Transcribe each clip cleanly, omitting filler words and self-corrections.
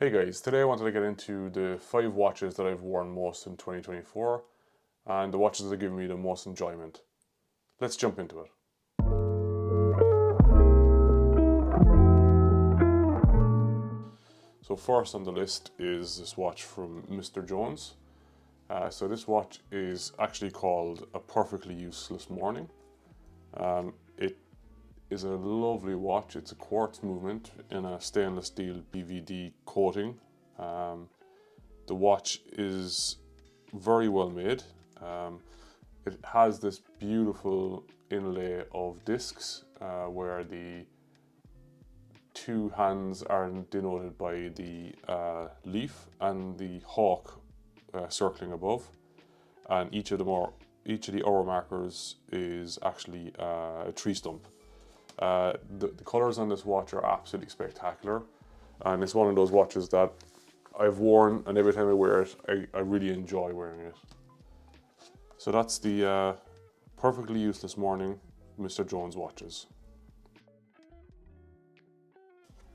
Hey guys, today I wanted to get into the 5 watches that I've worn most in 2024 and the watches that have given me the most enjoyment. Let's jump into it. So first on the list is this watch from Mr. Jones. So this watch is actually called A Perfectly Useless Morning. It is a lovely watch. It's a quartz movement in a stainless steel BVD coating. The watch is very well made. It has this beautiful inlay of discs where the two hands are denoted by the leaf and the hawk circling above, and each of the hour markers is actually a tree stump. The colours on this watch are absolutely spectacular, and it's one of those watches that I've worn, and every time I wear it, I really enjoy wearing it. So that's the Perfectly Useless Morning Mr. Jones watches.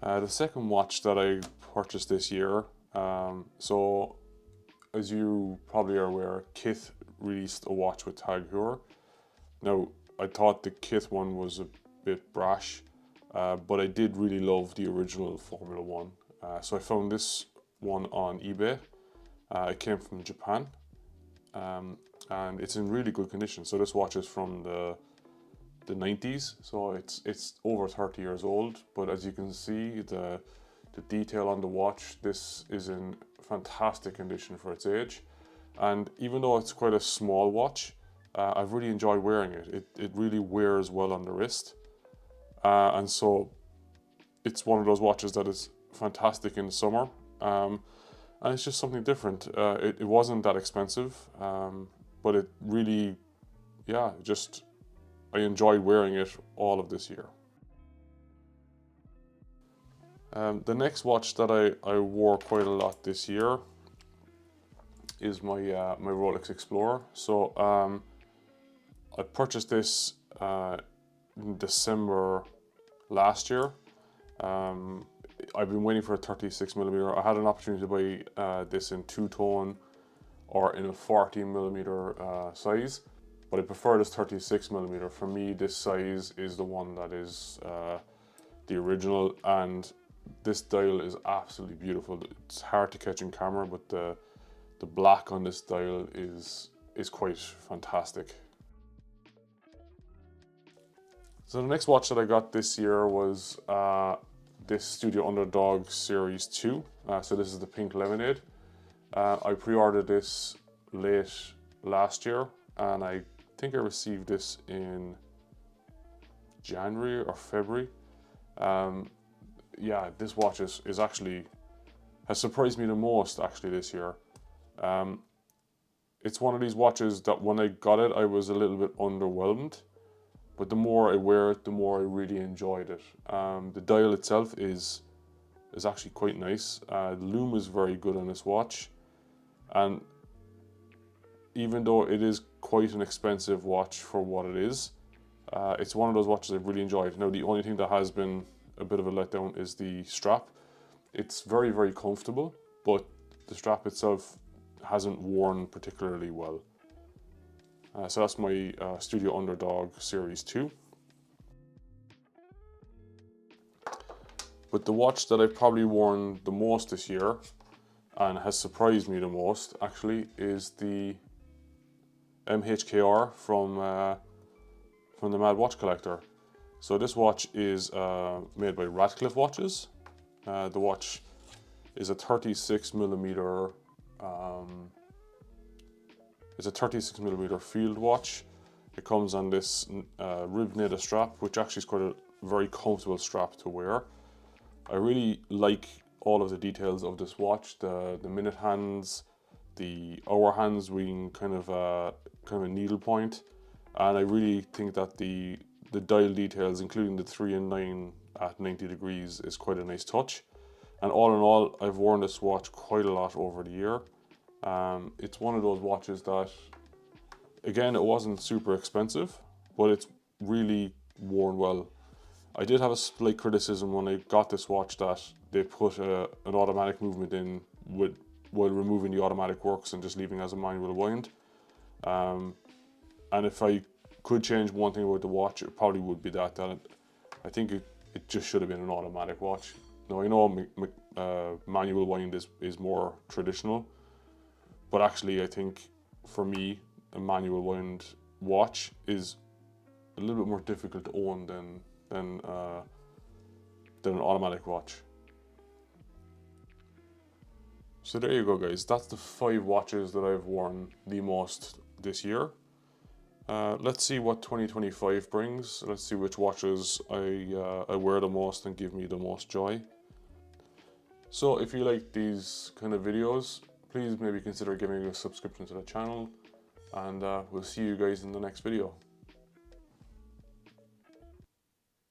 The second watch that I purchased this year, so as you probably are aware, Kith released a watch with Tag Heuer. Now, I thought the Kith one was a bit brash, but I did really love the original Formula One. So I found this one on eBay. It came from Japan, and it's in really good condition. So this watch is from the 90s, so it's over 30 years old. But as you can see, the detail on the watch, this is in fantastic condition for its age. And even though it's quite a small watch, I've really enjoyed wearing it. It really wears well on the wrist, and so it's one of those watches that is fantastic in the summer. And it's just something different. It wasn't that expensive, but it really, just I enjoyed wearing it all of this year. The next watch that I wore quite a lot this year is my Rolex Explorer. So I purchased this in December last year. I've been waiting for a 36mm. I had an opportunity to buy this in two-tone or in a 40mm size, but I prefer this 36mm. For me, this size is the one that is the original, and this dial is absolutely beautiful. It's hard to catch in camera, but the black on this dial is quite fantastic. So the next watch that I got this year was this Studio Underdog Series 2. So this is the Pink Lemonade. I pre-ordered this late last year, and I think I received this in January or February. This watch is actually has surprised me the most actually this year. It's one of these watches that when I got it, I was a little bit underwhelmed. But the more I wear it, the more I really enjoyed it. The dial itself is actually quite nice. The lume is very good on this watch, and even though it is quite an expensive watch for what it is, it's one of those watches I've really enjoyed. Now, the only thing that has been a bit of a letdown is the strap. It's very, very comfortable, but the strap itself hasn't worn particularly well. So that's my Studio Underdog Series 2. But the watch that I've probably worn the most this year, and has surprised me the most actually, is the MHKR from the Mad Watch Collector. So this watch is made by Ratcliff watches. The watch is a 36mm. It's a 36mm field watch. It comes on this rib knitted strap, which actually is quite a very comfortable strap to wear. I really like all of the details of this watch. The minute hands, the hour hands being kind of a needle point, and I really think that the dial details, including the 3 and 9 at 90 degrees, is quite a nice touch. And all in all, I've worn this watch quite a lot over the year. It's one of those watches that, again, it wasn't super expensive, but it's really worn well. I did have a slight criticism when I got this watch that they put an automatic movement in while removing the automatic works and just leaving as a manual wind. And if I could change one thing about the watch, it probably would be that I think it just should have been an automatic watch. Now I know manual wind is more traditional, but actually I think for me a manual wind watch is a little bit more difficult to own than an automatic watch. So there you go, guys. That's the 5 watches that I've worn the most this year. Let's see what 2025 brings. Let's see which watches I wear the most and give me the most joy. So if you like these kind of videos, please maybe consider giving a subscription to the channel, and we'll see you guys in the next video.